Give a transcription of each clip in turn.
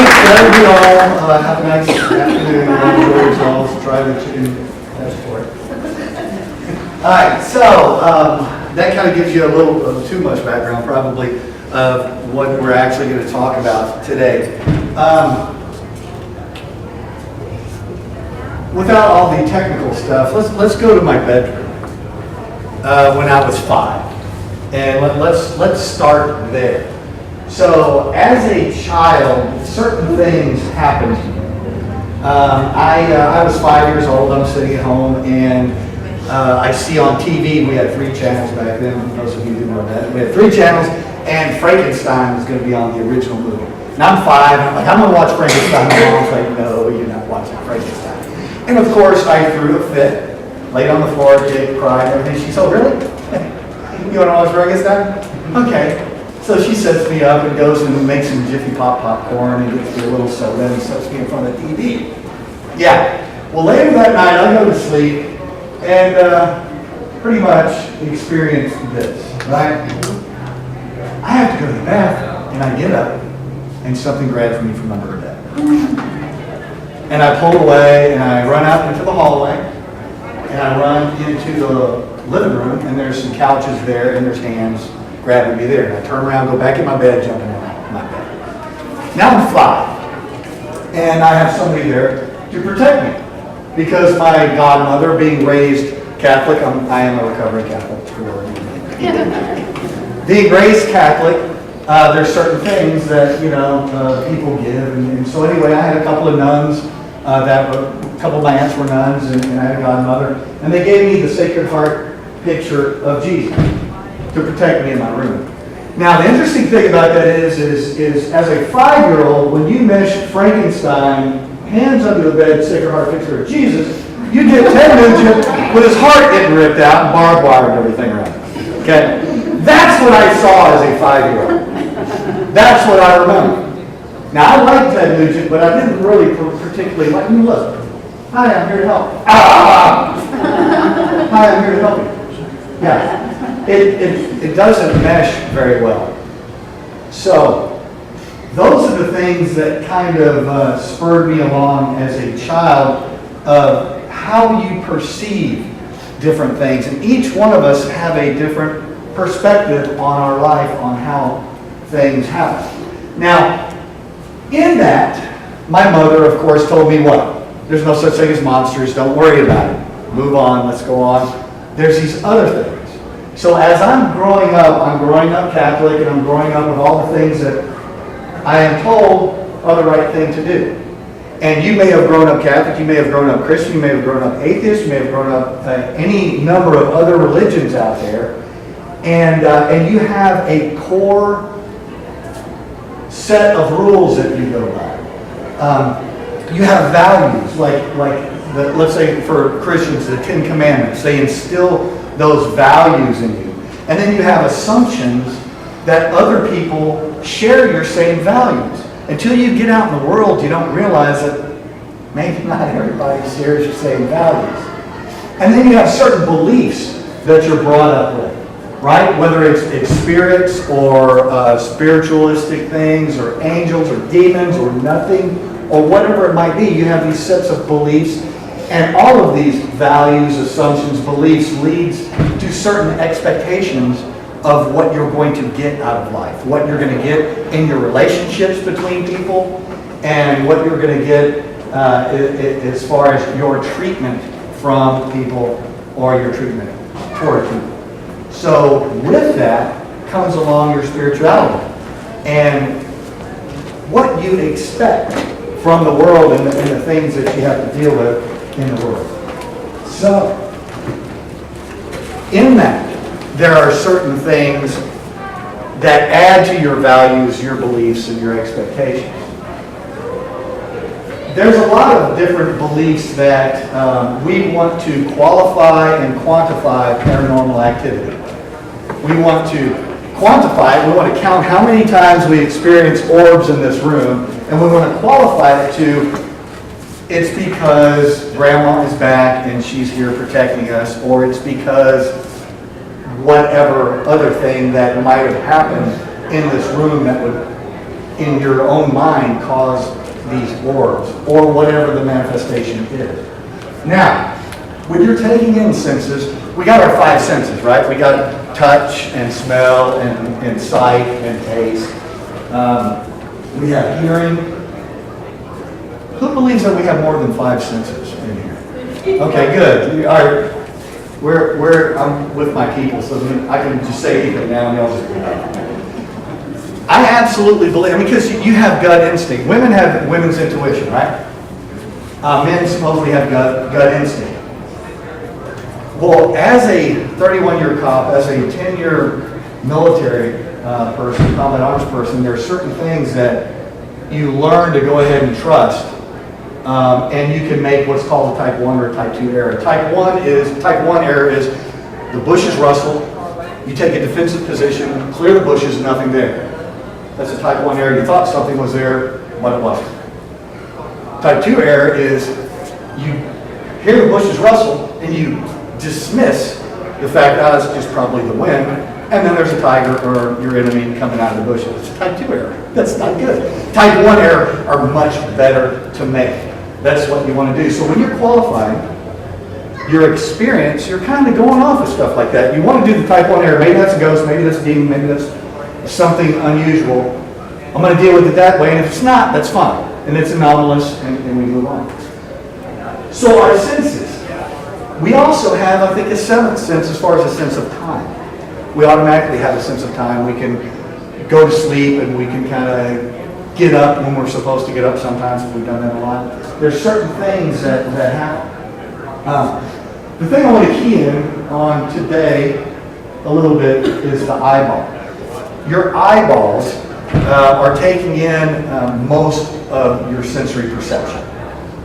Glad you all have a nice afternoon. Enjoy yourselves. Try the chicken passport. All right, so that kind of gives you a little too much background, probably, of what we're actually going to talk about today. Without all the technical stuff, let's go to my bedroom when I was 5, and let's start there. So, as a child, certain things happened to me. I was 5 years old. I'm sitting at home, and I see on TV, we had 3 channels back then. Most of you didn't know that. We had 3 channels, and Frankenstein was going to be on the original movie. And I'm 5. I'm like, I'm going to watch Frankenstein. My mom's like, no, you're not watching Frankenstein. And of course, I threw a fit, laid on the floor, kicked, cried, and everything. She said, oh, really? You want to watch Frankenstein? Okay. So she sets me up and goes and makes some Jiffy Pop popcorn and gets me a little soda and sets me in front of the TV. Yeah. Well, later that night, I go to sleep and pretty much experience this, right? I have to go to the bathroom, and I get up, and something grabs me from under her bed. And I pull away, and I run out into the hallway, and I run into the living room, and there's some couches there, and there's hands grabbing me there. And I turn around, go back in my bed, jump in my bed. Now I'm 5, and I have somebody there to protect me. Because my godmother, being raised Catholic, I am a recovering Catholic. Being raised Catholic, there's certain things that, people give. And so anyway, I had a couple of nuns, a couple of my aunts were nuns, and I had a godmother. And they gave me the Sacred Heart picture of Jesus to protect me in my room. Now, the interesting thing about that is as a 5-year-old, when you mesh Frankenstein, hands under the bed, Sacred Heart picture of Jesus, you get Ted Nugent with his heart getting ripped out and barbed wire and everything around it. Okay? That's what I saw as a 5-year-old. That's what I remember. Now, I like Ted Nugent, but I didn't really particularly like him. Look, hi, I'm here to help. Hi, I'm here to help you. Yeah. It doesn't mesh very well. So, those are the things that kind of spurred me along as a child of how you perceive different things. And each one of us have a different perspective on our life, on how things happen. Now, in that, my mother, of course, told me what? There's no such thing as monsters. Don't worry about it. Move on. Let's go on. There's these other things. So as I'm growing up Catholic, and I'm growing up with all the things that I am told are the right thing to do. And you may have grown up Catholic, you may have grown up Christian, you may have grown up atheist, you may have grown up any number of other religions out there, and you have a core set of rules that you go by. You have values, let's say for Christians, the 10 Commandments. They instill those values in you. And then you have assumptions that other people share your same values. Until you get out in the world, you don't realize that maybe not everybody shares your same values. And then you have certain beliefs that you're brought up with, right? Whether it's spirits or spiritualistic things or angels or demons or nothing or whatever it might be, you have these sets of beliefs. And all of these values, assumptions, beliefs leads to certain expectations of what you're going to get out of life, what you're going to get in your relationships between people, and what you're going to get as far as your treatment from people or your treatment toward people. So with that comes along your spirituality and what you expect from the world and the things that you have to deal with in the world. So, in that, there are certain things that add to your values, your beliefs, and your expectations. There's a lot of different beliefs that we want to qualify and quantify paranormal activity. We want to quantify it. We want to count how many times we experience orbs in this room, and we want to qualify it to it's because Grandma is back and she's here protecting us, or it's because whatever other thing that might have happened in this room that would in your own mind cause these orbs, or whatever the manifestation is. Now, when you're taking in senses, we got our 5 senses, right? We got touch and smell and sight and taste. We have hearing. Who believes that we have more than 5 senses in here? Okay, good. All right. I'm with my people, so I can just say anything now and y'all just read it. I absolutely believe, because you have gut instinct. Women have women's intuition, right? Men supposedly have gut instinct. Well, as a 31-year cop, as a 10-year military person, combat arms person, there are certain things that you learn to go ahead and trust, and you can make what's called a type 1 or a type 2 error. Type 1 error is the bushes rustle, you take a defensive position, clear the bushes, nothing there. That's a type 1 error. You thought something was there, but it wasn't. Type 2 error is you hear the bushes rustle and you dismiss the fact that it's just probably the wind, and then there's a tiger or your enemy coming out of the bushes. It's a type 2 error. That's not good. Type 1 error are much better to make. That's what you want to do. So when you're qualifying, your experience, you're kind of going off of stuff like that. You want to do the type 1 error. Maybe that's a ghost, maybe that's a demon, maybe that's something unusual. I'm going to deal with it that way, and if it's not, that's fine. And it's anomalous, and we move on. So our senses. We also have, I think, a 7th sense as far as a sense of time. We automatically have a sense of time. We can go to sleep, and we can kind of get up when we're supposed to get up sometimes, if we've done that a lot. There's certain things that happen. The thing I want to key in on today a little bit is the eyeball. Your eyeballs are taking in most of your sensory perception,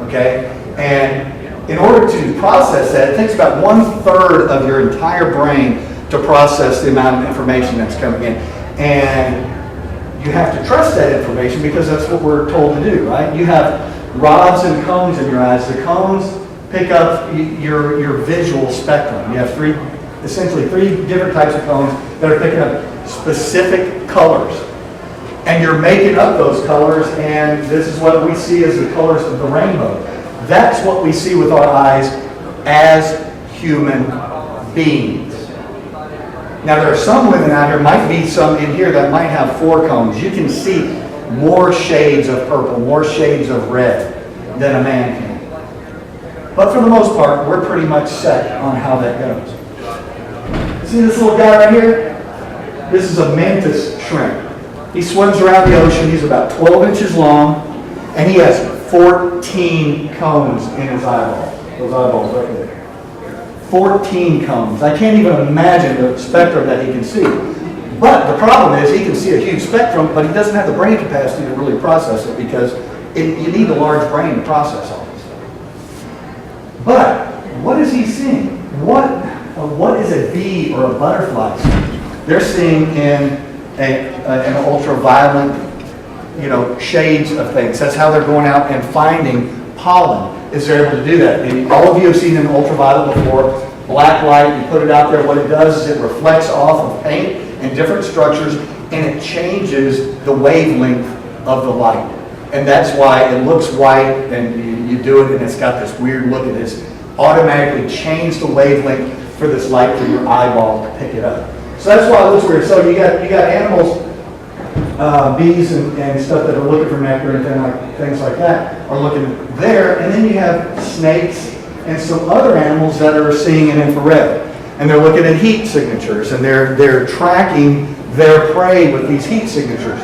okay? And in order to process that, it takes about 1/3 of your entire brain to process the amount of information that's coming in. And you have to trust that information because that's what we're told to do, right? You have rods and cones in your eyes. The cones pick up your visual spectrum. You have essentially three different types of cones that are picking up specific colors. And you're making up those colors, and this is what we see as the colors of the rainbow. That's what we see with our eyes as human beings. Now there are some women out here, might be some in here that might have 4 cones. You can see more shades of purple, more shades of red than a man can. But for the most part, we're pretty much set on how that goes. See this little guy right here? This is a mantis shrimp. He swims around the ocean. He's about 12 inches long, and he has 14 cones in his eyeball. Those eyeballs right there. 14 cones. I can't even imagine the spectrum that he can see. But the problem is he can see a huge spectrum, but he doesn't have the brain capacity to really process it because you need a large brain to process all this. But what is he seeing? What is a bee or a butterfly seeing? They're seeing in an ultraviolet, shades of things. That's how they're going out and finding pollen, is they're able to do that. And all of you have seen an ultraviolet before. Black light, you put it out there, what it does is it reflects off of paint and different structures, and it changes the wavelength of the light. And that's why it looks white, and you do it, and it's got this weird look. It has automatically changed the wavelength for this light for your eyeball to pick it up. So that's why it looks weird. So you got animals, bees and stuff that are looking for nectar and things like that are looking there. And then you have snakes and some other animals that are seeing in infrared. And they're looking at heat signatures, and they're tracking their prey with these heat signatures.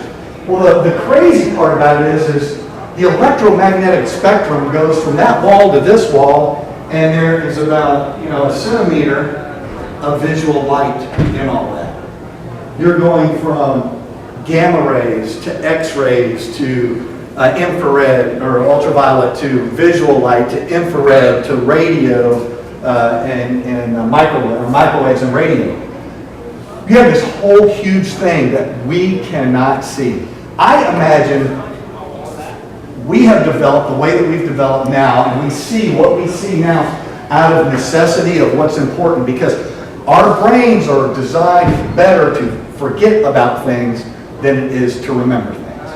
Well, the crazy part about it is the electromagnetic spectrum goes from that wall to this wall, and there is about a centimeter of visual light in all that. You're going from gamma rays to X-rays to infrared or ultraviolet to visual light to infrared to radio and microwaves and radio. You have this whole huge thing that we cannot see. I imagine we have developed the way that we've developed now, and we see what we see now out of necessity of what's important, because our brains are designed better to forget about things than it is to remember things.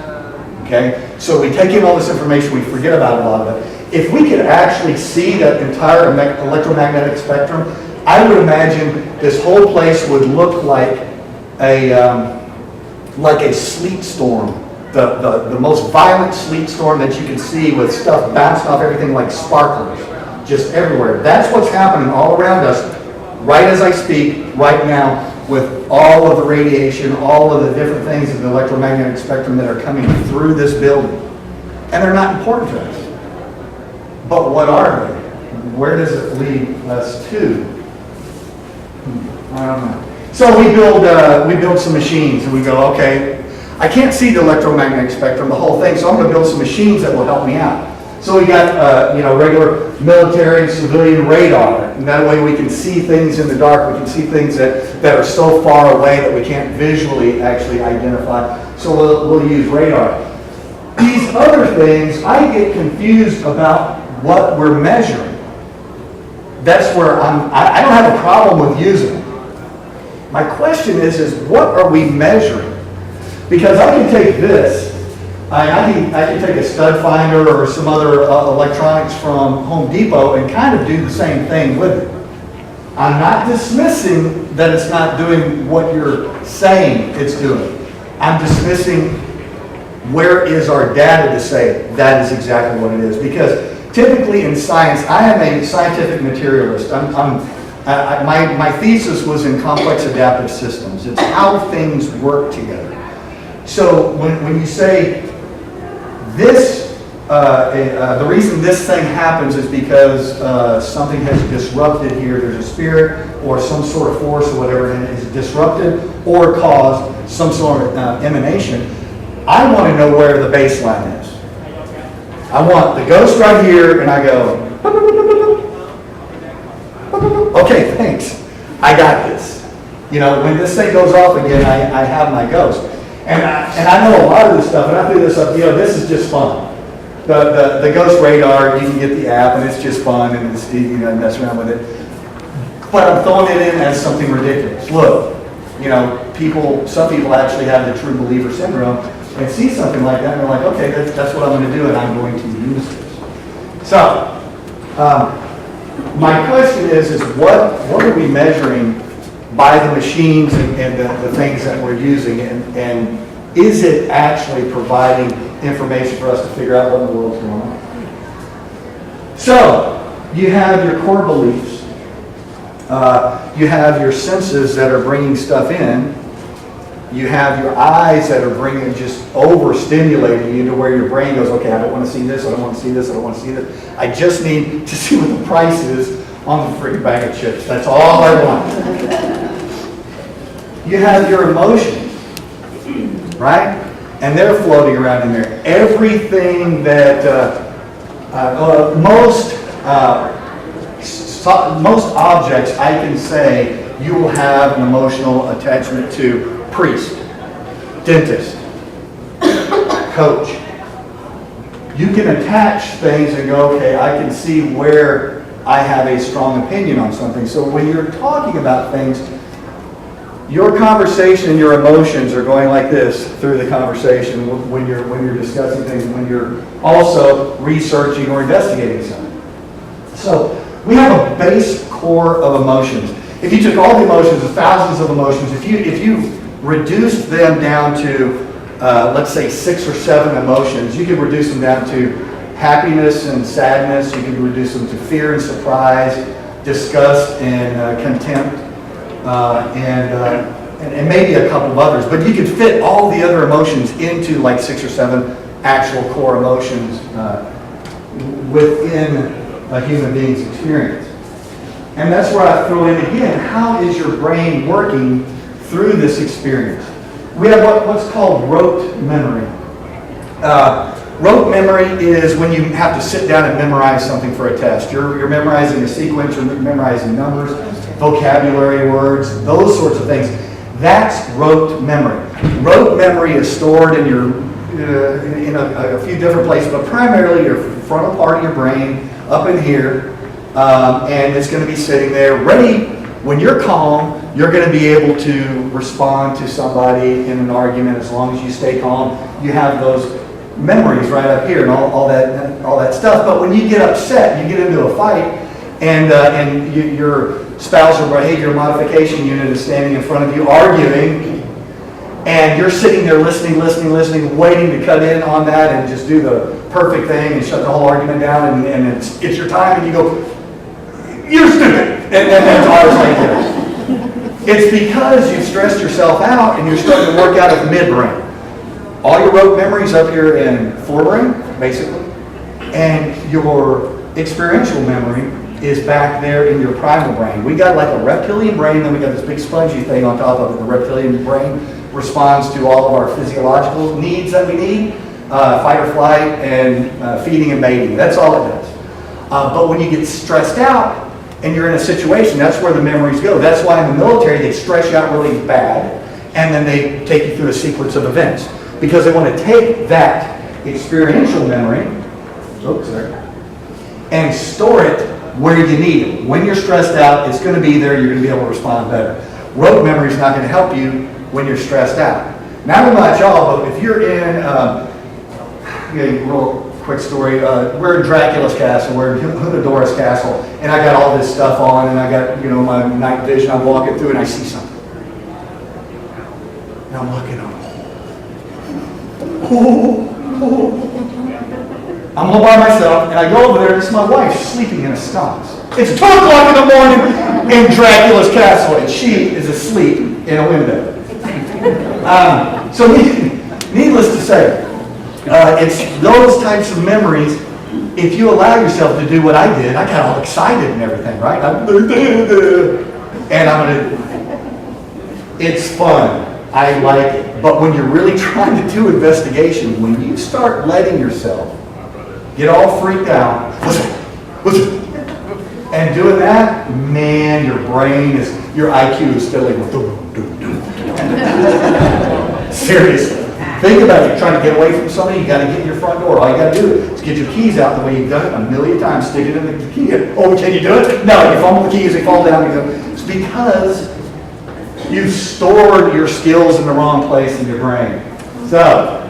Okay? So we take in all this information, we forget about a lot of it. If we could actually see that entire electromagnetic spectrum, I would imagine this whole place would look like a sleet storm. The most violent sleet storm that you can see, with stuff bouncing off everything like sparklers, just everywhere. That's what's happening all around us, right as I speak, right now, with all of the radiation, all of the different things in the electromagnetic spectrum that are coming through this building. And they're not important to us. But what are they? Where does it lead us to? I don't know. So we build some machines, and we go, okay, I can't see the electromagnetic spectrum, the whole thing, so I'm going to build some machines that will help me out. So we got regular military, civilian radar, and that way we can see things in the dark. We can see things that are so far away that we can't visually actually identify. So we'll use radar. These other things, I get confused about what we're measuring. That's where I don't have a problem with using it. My question is what are we measuring? Because I can take this, I can take a stud finder or some other electronics from Home Depot and kind of do the same thing with it. I'm not dismissing that it's not doing what you're saying it's doing. I'm dismissing where is our data to say that is exactly what it is. Because typically in science, I am a scientific materialist. My thesis was in complex adaptive systems. It's how things work together. So when you say this, the reason this thing happens is because something has disrupted here. There's a spirit or some sort of force or whatever, and it has disrupted or caused some sort of emanation. I want to know where the baseline is. I want the ghost right here, and I go, okay, thanks. I got this. When this thing goes off again, I have my ghost. And I know a lot of this stuff, and I threw this up, this is just fun. The ghost radar, you can get the app, and it's just fun, and it's, mess around with it. But I'm throwing it in as something ridiculous. Look, some people actually have the true believer syndrome and see something like that, and they're like, okay, that's what I'm going to do, and I'm going to use this. So, my question is what are we measuring by the machines and the things that we're using, and is it actually providing information for us to figure out what in the world's going on? So, you have your core beliefs. You have your senses that are bringing stuff in. You have your eyes that are bringing, just overstimulating you to where your brain goes, okay, I don't want to see this, I don't want to see this, I don't want to see this. I just need to see what the price is on the freaking bag of chips. That's all I want. You have your emotions, right? And they're floating around in there. Everything that most objects, I can say, you will have an emotional attachment to. Priest, dentist, coach. You can attach things and go, okay, I can see where I have a strong opinion on something. So when you're talking about things, your conversation and your emotions are going like this through the conversation when you're discussing things, when you're also researching or investigating something. So we have a base core of emotions. If you took all the emotions, the thousands of emotions, if you reduced them down to, let's say, 6 or 7 emotions, you could reduce them down to happiness and sadness. You could reduce them to fear and surprise, disgust and contempt, and maybe a couple of others. But you could fit all the other emotions into like 6 or 7 actual core emotions within a human being's experience. And that's where I throw in again, how is your brain working through this experience? We have what's called rote memory. Rote memory is when you have to sit down and memorize something for a test. You're memorizing a sequence, you're memorizing numbers, vocabulary words, those sorts of things. That's rote memory. Rote memory is stored in in a few different places, but primarily your frontal part of your brain, up in here, and it's going to be sitting there ready. When you're calm, you're going to be able to respond to somebody in an argument as long as you stay calm. You have those memories right up here and all that stuff. But when you get upset, you get into a fight, and your spouse or behavior modification unit is standing in front of you arguing, and you're sitting there listening, waiting to cut in on that and just do the perfect thing and shut the whole argument down, and it's your time, and you go, "You're stupid," and that's all it's like this. It's because you've stressed yourself out and you're starting to work out of midbrain. All your rote memories up here in forebrain, basically, and your experiential memory is back there in your primal brain. We got like a reptilian brain, then we got this big spongy thing on top of it. The reptilian brain responds to all of our physiological needs that we need, fight or flight, and feeding and mating. That's all it does. But when you get stressed out and you're in a situation, that's where the memories go. That's why in the military they stress you out really bad, and then they take you through a sequence of events. Because they want to take that experiential memory, and store it where you need it. When you're stressed out, it's going to be there, you're going to be able to respond better. Rote memory is not going to help you when you're stressed out. Now, I don't know about y'all, but if you're in, real quick story, we're in Dracula's castle, we're in Hunadora's castle, and I got all this stuff on, and I got, my night vision, I'm walking through and I see something. And I'm looking up. I'm all by myself, and I go over there, and it's my wife sleeping in a sconce. It's 2 o'clock in the morning in Dracula's castle, and she is asleep in a window. So needless to say, it's those types of memories. If you allow yourself to do what I did, I got all excited and everything, right? It's fun. I like it. But when you're really trying to do investigation, when you start letting yourself get all freaked out, what's it? And doing that, man, your IQ is filling with seriously. Think about it. You're trying to get away from somebody, you got to get in your front door. All you got to do is get your keys out the way you've done it a million times, stick it in the key. Oh, can you do it? No, you fumble the keys, they fall down. It's because you've stored your skills in the wrong place in your brain. So,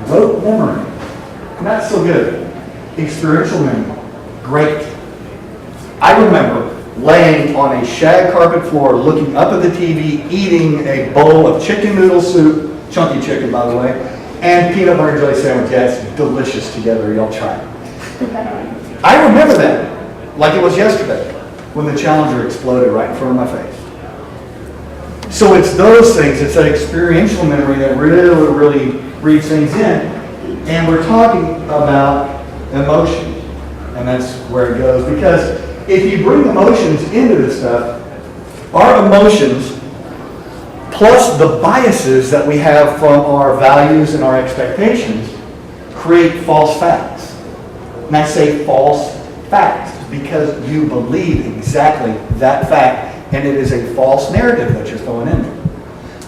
rote memory, not so good. Experiential memory, great. I remember laying on a shag carpet floor, looking up at the TV, eating a bowl of chicken noodle soup, chunky chicken by the way, and peanut butter jelly sandwich. That's delicious together, y'all try it. I remember that like it was yesterday when the Challenger exploded right in front of my face. So it's those things, it's that experiential memory that really reads things in. And we're talking about emotions, and that's where it goes. Because if you bring emotions into this stuff, our emotions, plus the biases that we have from our values and our expectations, create false facts. And I say false facts because you believe exactly that fact, and it is a false narrative that you're throwing in there.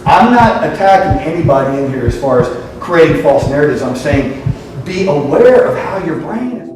I'm not attacking anybody in here as far as creating false narratives. I'm saying be aware of how your brain is.